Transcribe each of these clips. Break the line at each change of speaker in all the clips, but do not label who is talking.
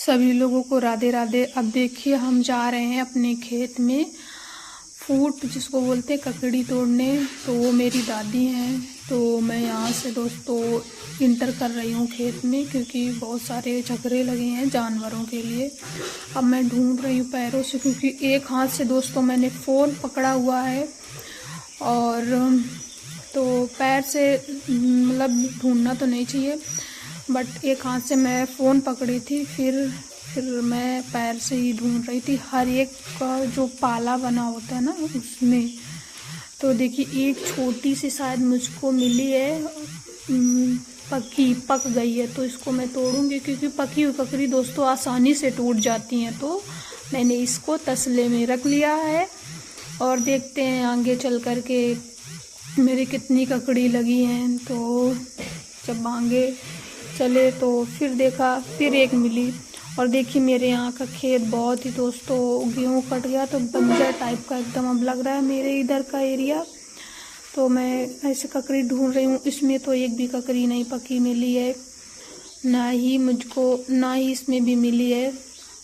सभी लोगों को राधे राधे। अब देखिए हम जा रहे हैं अपने खेत में फूट जिसको बोलते हैं ककड़ी तोड़ने। तो वो मेरी दादी हैं, तो मैं यहाँ से दोस्तों इंटर कर रही हूँ खेत में, क्योंकि बहुत सारे झगड़े लगे हैं जानवरों के लिए। अब मैं ढूंढ रही हूँ पैरों से, क्योंकि एक हाथ से दोस्तों मैंने फ़ोन पकड़ा हुआ है और तो पैर से मतलब ढूंढना तो नहीं चाहिए, बट एक हाथ से मैं फ़ोन पकड़ी थी, फिर मैं पैर से ही ढूंढ रही थी हर एक का जो पाला बना होता है ना उसमें। तो देखिए एक छोटी सी शायद मुझको मिली है, पक गई है, तो इसको मैं तोड़ूंगी, क्योंकि पकी हुई ककड़ी दोस्तों आसानी से टूट जाती हैं। तो मैंने इसको तसले में रख लिया है और देखते हैं आगे चल कर के मेरी कितनी ककड़ी लगी हैं। तो जब आगे चले तो फिर देखा, फिर एक मिली। और देखिए मेरे यहाँ का खेत बहुत ही दोस्तों गेहूँ कट गया, तो बंजर टाइप का एकदम अब लग रहा है मेरे इधर का एरिया। तो मैं ऐसे ककड़ी ढूंढ रही हूँ, इसमें तो एक भी ककड़ी नहीं पकी मिली है, ना ही इसमें भी मिली है।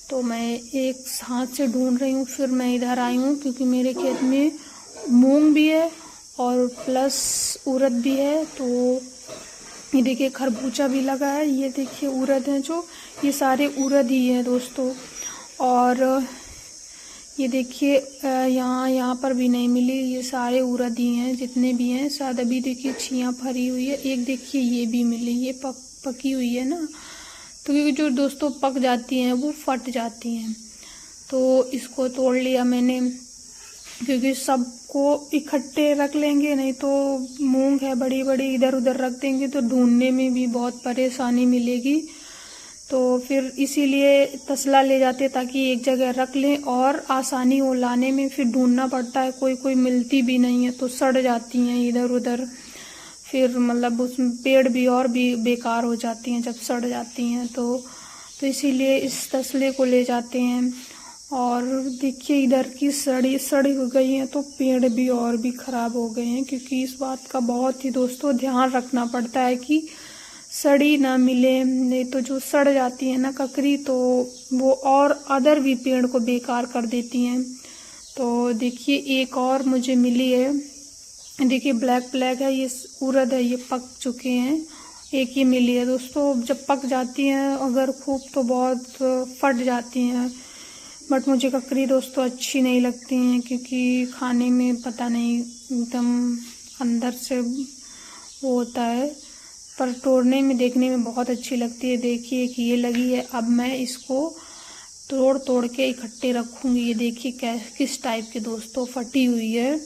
तो मैं एक हाथ से ढूंढ रही हूँ, फिर मैं इधर आई हूँ, क्योंकि मेरे खेत में मूंग भी है और प्लस उड़द भी है। तो ये देखिए खरबूजा भी लगा है, ये देखिए उड़द है, जो ये सारे उड़द ही हैं दोस्तों। और ये देखिए यहाँ पर भी नहीं मिली, ये सारे उड़द ही हैं जितने भी हैं। शायद अभी देखिए छियाँ भरी हुई है, एक देखिए ये भी मिली, ये पकी हुई है ना, तो क्योंकि जो दोस्तों पक जाती हैं वो फट जाती हैं। तो इसको तोड़ लिया मैंने, क्योंकि सबको इकट्ठे रख लेंगे नहीं तो मूंग है बड़ी बड़ी इधर उधर रख देंगे तो ढूंढने में भी बहुत परेशानी मिलेगी। तो फिर इसीलिए तसला ले जाते ताकि एक जगह रख लें और आसानी हो लाने में। फिर ढूंढना पड़ता है, कोई मिलती भी नहीं है तो सड़ जाती हैं इधर उधर, फिर मतलब उसमें पेड़ भी और भी बेकार हो जाती हैं जब सड़ जाती हैं। तो इसीलिए इस तसले को ले जाते हैं। और देखिए इधर की सड़ी हो गई हैं, तो पेड़ भी और भी ख़राब हो गए हैं, क्योंकि इस बात का बहुत ही दोस्तों ध्यान रखना पड़ता है कि सड़ी ना मिले, नहीं तो जो सड़ जाती है ना ककड़ी तो वो और अदर भी पेड़ को बेकार कर देती हैं। तो देखिए एक और मुझे मिली है, देखिए ब्लैक है, ये उड़द है, ये पक चुके हैं। एक ही मिली है दोस्तों, जब पक जाती हैं अगर खूब तो बहुत फट जाती हैं, बट मुझे ककड़ी दोस्तों अच्छी नहीं लगती हैं, क्योंकि खाने में पता नहीं एकदम अंदर से वो होता है, पर तोड़ने में देखने में बहुत अच्छी लगती है। देखिए कि ये लगी है, अब मैं इसको तोड़ के इकट्ठे रखूँगी। ये देखिए किस टाइप के दोस्तों फटी हुई है।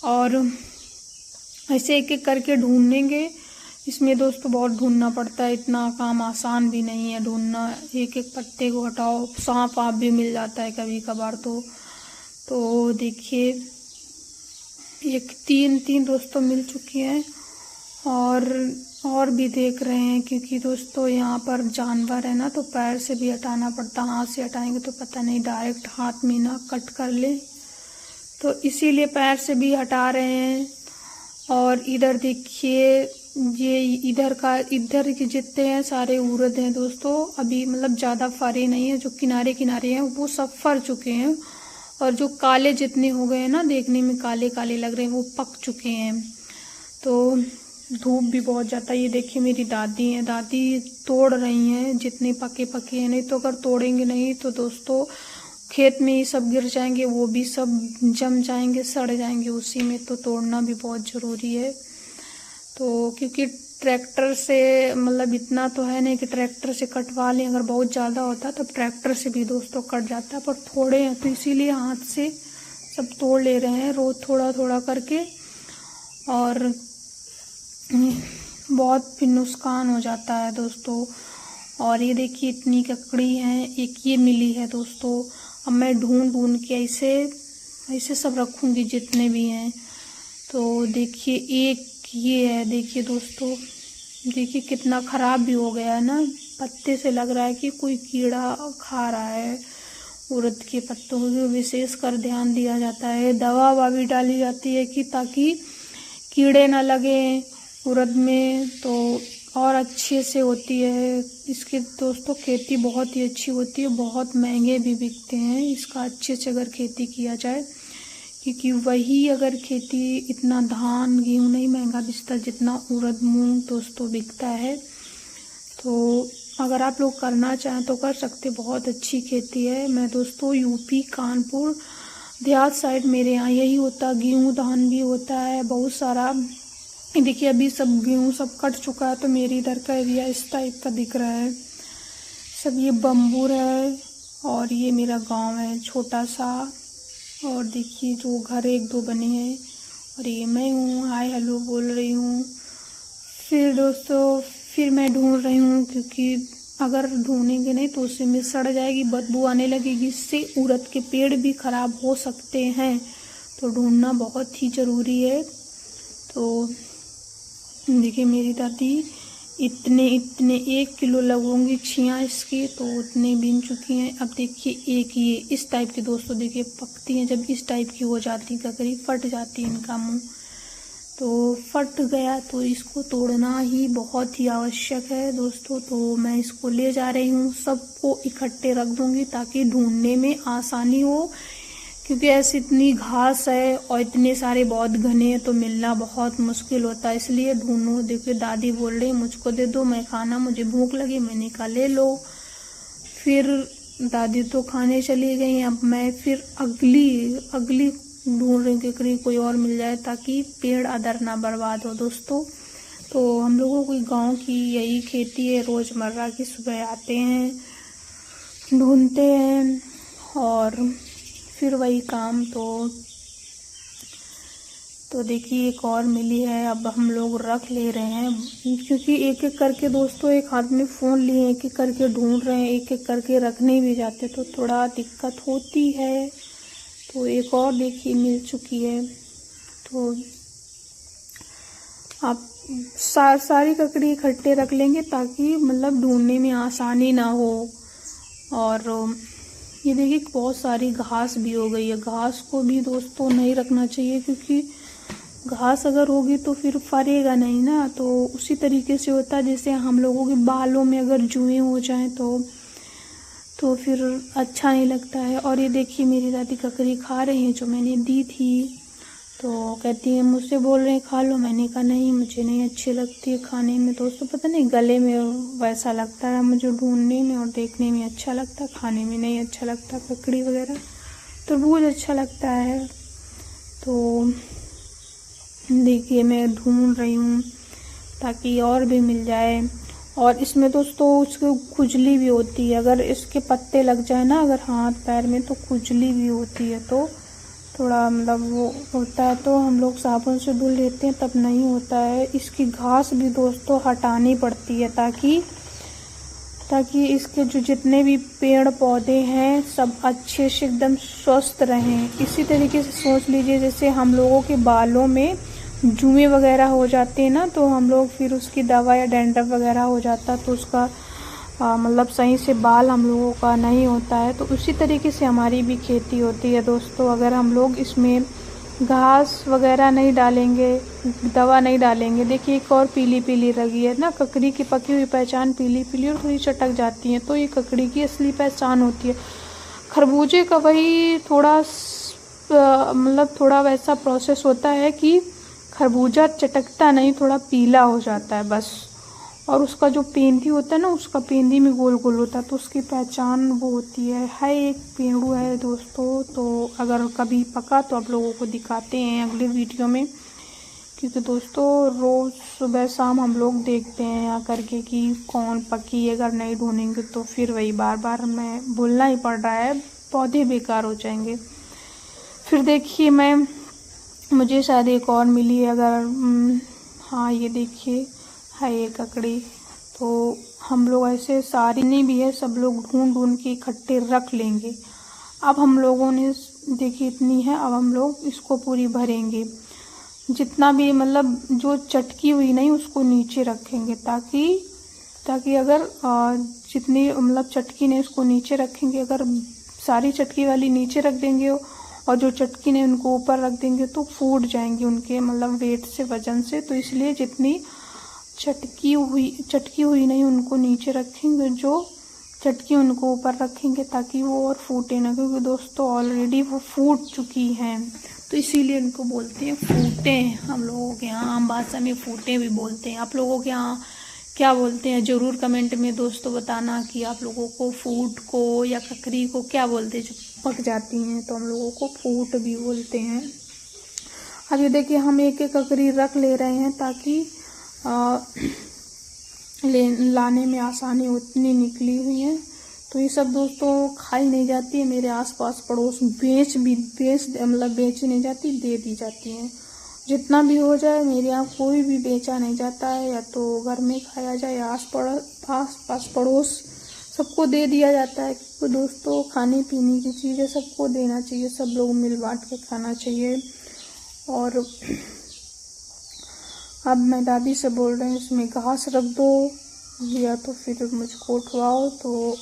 और ऐसे एक एक करके ढूंढेंगे, इसमें दोस्तों बहुत ढूंढना पड़ता है, इतना काम आसान भी नहीं है ढूंढना। एक एक पत्ते को हटाओ, सांप आप भी मिल जाता है कभी कभार। तो देखिए एक तीन दोस्तों मिल चुकी हैं और भी देख रहे हैं, क्योंकि दोस्तों यहाँ पर जानवर है ना, तो पैर से भी हटाना पड़ता, हाथ से हटाएंगे तो पता नहीं डायरेक्ट हाथ में ना कट कर ले, तो इसीलिए पैर से भी हटा रहे हैं। और इधर देखिए ये इधर के जितने हैं सारे उड़द हैं दोस्तों, अभी मतलब ज़्यादा फरे नहीं है, जो किनारे हैं वो सब फर चुके हैं, और जो काले जितने हो गए हैं ना, देखने में काले काले लग रहे हैं, वो पक चुके हैं। तो धूप भी बहुत जाता है। ये देखिए मेरी दादी हैं, दादी तोड़ रही हैं जितने पके हैं, नहीं तो अगर तोड़ेंगे नहीं तो दोस्तों खेत में ही सब गिर जाएंगे, वो भी सब जम जाएंगे, सड़ जाएंगे उसी में। तो तोड़ना भी बहुत ज़रूरी है। तो क्योंकि ट्रैक्टर से मतलब इतना तो है नहीं कि ट्रैक्टर से कटवा लें, अगर बहुत ज़्यादा होता तो ट्रैक्टर से भी दोस्तों कट जाता है, पर थोड़े हैं तो इसीलिए हाथ से सब तोड़ ले रहे हैं रोज़ थोड़ा थोड़ा करके। और बहुत फिर नुकसान हो जाता है दोस्तों। और ये देखिए इतनी ककड़ी हैं, एक ये मिली है दोस्तों। अब मैं ढूंढ के ऐसे सब रखूँगी जितने भी हैं। तो देखिए एक ये है, देखिए दोस्तों, देखिए कितना ख़राब भी हो गया है ना, पत्ते से लग रहा है कि कोई कीड़ा खा रहा है। उड़द के पत्तों को विशेष कर ध्यान दिया जाता है, दवा भी डाली जाती है कि ताकि कीड़े ना लगे उड़द में। तो और अच्छे से होती है। इसकी दोस्तों खेती बहुत ही अच्छी होती है, बहुत महंगे भी बिकते हैं इसका अच्छे से अगर खेती किया जाए, क्योंकि वही अगर खेती इतना धान गेहूँ नहीं महंगा बिकता जितना उड़द मूंग दोस्तों बिकता है। तो अगर आप लोग करना चाहें तो कर सकते, बहुत अच्छी खेती है। मैं दोस्तों यूपी कानपुर देहात साइड मेरे यहाँ यही होता, गेहूँ धान भी होता है बहुत सारा। देखिए अभी सब गेहूँ सब कट चुका है, तो मेरी इधर का एरिया इस टाइप का दिख रहा है सब। ये बम्बूर है और ये मेरा गांव है छोटा सा। और देखिए जो घर एक दो बने हैं और ये मैं हूँ, हाय हेलो बोल रही हूँ। फिर दोस्तों फिर मैं ढूंढ रही हूँ, क्योंकि अगर ढूंढेंगे नहीं तो उसे में सड़ जाएगी, बदबू आने लगेगी, इससे उड़द के पेड़ भी खराब हो सकते हैं। तो ढूंढना बहुत ही ज़रूरी है। तो देखिए मेरी दादी इतने 1 किलो लगोंगी छियाँ इसकी, तो उतने बीन चुकी हैं। अब देखिए एक ये इस टाइप की दोस्तों देखिए पकती हैं, जब इस टाइप की हो जाती ककड़ी फट जाती है इनका मुंह, तो फट गया तो इसको तोड़ना ही बहुत ही आवश्यक है दोस्तों। तो मैं इसको ले जा रही हूँ, सबको इकट्ठे रख दूंगी ताकि ढूंढने में आसानी हो, क्योंकि ऐसी इतनी घास है और इतने सारे बहुत घने हैं तो मिलना बहुत मुश्किल होता है, इसलिए ढूंढो। देखिए दादी बोल रही मुझको दे दो, मैं खाना, मुझे भूख लगी, मैंने कहा ले लो। फिर दादी तो खाने चली गई, अब मैं फिर अगली ढूंढ रही हूँ कि कोई और मिल जाए ताकि पेड़ अदर ना बर्बाद हो दोस्तों। तो हम लोगों की गाँव की यही खेती है रोज़मर्रा की। सुबह आते हैं, ढूंढते हैं और फिर वही काम। तो देखिए एक और मिली है, अब हम लोग रख ले रहे हैं, क्योंकि एक एक करके दोस्तों एक हाथ में फ़ोन लिए एक एक करके ढूंढ रहे हैं, एक एक करके रखने भी जाते तो थोड़ा दिक्कत होती है। तो एक और देखिए मिल चुकी है। तो आप सारी ककड़ी इकट्ठे रख लेंगे ताकि मतलब ढूंढने में आसानी ना हो। और ये देखिए बहुत सारी घास भी हो गई है, घास को भी दोस्तों नहीं रखना चाहिए, क्योंकि घास अगर होगी तो फिर फरेगा नहीं ना। तो उसी तरीके से होता है जैसे हम लोगों के बालों में अगर जुएं हो जाएं तो फिर अच्छा नहीं लगता है। और ये देखिए मेरी दादी ककड़ी खा रही हैं जो मैंने दी थी, तो कहती है मुझसे बोल रहे हैं खा लो, मैंने कहा नहीं मुझे नहीं अच्छी लगती है खाने में दोस्तों, पता नहीं गले में वैसा लगता है, मुझे ढूंढने में और देखने में अच्छा लगता है, खाने में नहीं अच्छा लगता। ककड़ी वगैरह तरबूज अच्छा लगता है। तो देखिए मैं ढूंढ रही हूँ ताकि और भी मिल जाए। और इसमें दोस्तों उसको खुजली भी होती है, अगर इसके पत्ते लग जाए ना अगर हाथ पैर में तो खुजली भी होती है, तो थोड़ा मतलब वो होता है, तो हम लोग साबुन से धुल लेते हैं तब नहीं होता है। इसकी घास भी दोस्तों हटानी पड़ती है ताकि इसके जो जितने भी पेड़ पौधे हैं सब अच्छे से एकदम स्वस्थ रहें। इसी तरीके से सोच लीजिए जैसे हम लोगों के बालों में जुएं वगैरह हो जाते हैं ना, तो हम लोग फिर उसकी दवा या डैंड्रफ वगैरह हो जाता तो उसका मतलब सही से बाल हम लोगों का नहीं होता है। तो उसी तरीके से हमारी भी खेती होती है दोस्तों। अगर हम लोग इसमें घास वगैरह नहीं डालेंगे, दवा नहीं डालेंगे। देखिए एक और पीली पीली लगी है ना, ककड़ी की पकी हुई पहचान पीली पीली और थोड़ी चटक जाती है, तो ये ककड़ी की असली पहचान होती है। खरबूजे का वही थोड़ा मतलब थोड़ा वैसा प्रोसेस होता है कि खरबूजा चटकता नहीं, थोड़ा पीला हो जाता है बस, और उसका जो पेंदी होता है ना उसका पेंदी में गोल गोल होता है, तो उसकी पहचान वो होती है। एक पेड़ू है दोस्तों, तो अगर कभी पका तो आप लोगों को दिखाते हैं अगले वीडियो में, क्योंकि दोस्तों रोज़ सुबह शाम हम लोग देखते हैं यहाँ करके कि कौन पकी है। अगर नहीं ढूंढेंगे तो फिर वही बार बार मैं बोलना ही पड़ रहा है, पौधे बेकार हो जाएंगे। फिर देखिए मुझे शायद एक और मिली है, अगर हाँ ये देखिए है ये ककड़ी। तो हम लोग ऐसे सारी नहीं भी है, सब लोग ढूंढ ढूंढ के इकट्ठे रख लेंगे। अब हम लोगों ने देखिए इतनी है, अब हम लोग इसको पूरी भरेंगे, जितना भी मतलब जो चटकी हुई नहीं उसको नीचे रखेंगे, ताकि अगर जितनी मतलब चटकी नहीं उसको नीचे रखेंगे। अगर सारी चटकी वाली नीचे रख देंगे और जो चटकी ने उनको ऊपर रख देंगे तो फूट जाएंगे उनके मतलब वेट से, वजन से। तो इसलिए जितनी चटकी हुई नहीं, उनको नीचे रखेंगे, जो चटकी उनको ऊपर रखेंगे ताकि वो और फूटे ना, क्योंकि दोस्तों ऑलरेडी वो फूट चुकी हैं, तो इसीलिए इनको बोलते हैं फूटे। हम लोगों के यहाँ आम भाषा में फूटे भी बोलते हैं। आप लोगों के यहाँ क्या बोलते हैं ज़रूर कमेंट में दोस्तों बताना कि आप लोगों को फूट को या ककड़ी को क्या बोलते हैं जो पक जाती हैं, तो हम लोगों को फूट भी बोलते हैं। अब ये देखिए हम एक एक ककड़ी रख ले रहे हैं ताकि लाने में आसानी उतनी निकली हुई है। तो ये सब दोस्तों खाई नहीं जाती है, मेरे आसपास पड़ोस मतलब बेची नहीं जाती, दे दी जाती हैं। जितना भी हो जाए मेरे यहाँ कोई भी बेचा नहीं जाता है, या तो घर में खाया जाए या आस पास पड़ोस सबको दे दिया जाता है। तो दोस्तों खाने पीने की चीज़ें सबको देना चाहिए, सब लोग मिल बांट के खाना चाहिए। और अब मैं दादी से बोल रही हूँ इसमें घास रख दो या तो फिर मुझको उठवाओ, तो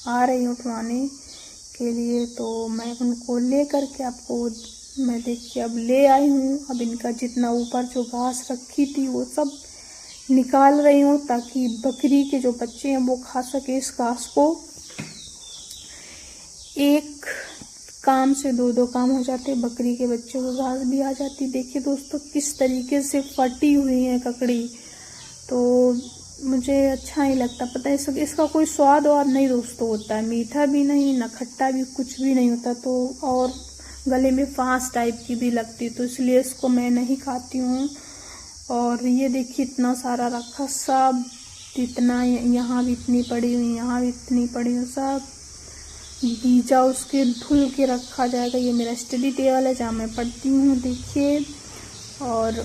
आ रही हूँ उठवाने के लिए। तो मैं उनको ले करके आपको मैं देखिए अब ले आई हूँ। अब इनका जितना ऊपर जो घास रखी थी वो सब निकाल रही हूँ ताकि बकरी के जो बच्चे हैं वो खा सके इस घास को। एक काम से दो काम हो जाते, बकरी के बच्चों को घास भी आ जाती। देखिए दोस्तों किस तरीके से फटी हुई है ककड़ी, तो मुझे अच्छा नहीं लगता। पता है इसका कोई स्वाद और नहीं दोस्तों होता है, मीठा भी नहीं ना खट्टा भी, कुछ भी नहीं होता, तो और गले में फांस टाइप की भी लगती, तो इसलिए इसको मैं नहीं खाती हूँ। और ये देखिए इतना सारा रखा, सब इतना, यहाँ भी इतनी पड़ी हुई, यहाँ भी इतनी पड़ी हुई, सब बीजा उसके धुल के रखा जाएगा। ये मेरा स्टडी टेबल है जहाँ मैं पढ़ती हूँ देखिए। और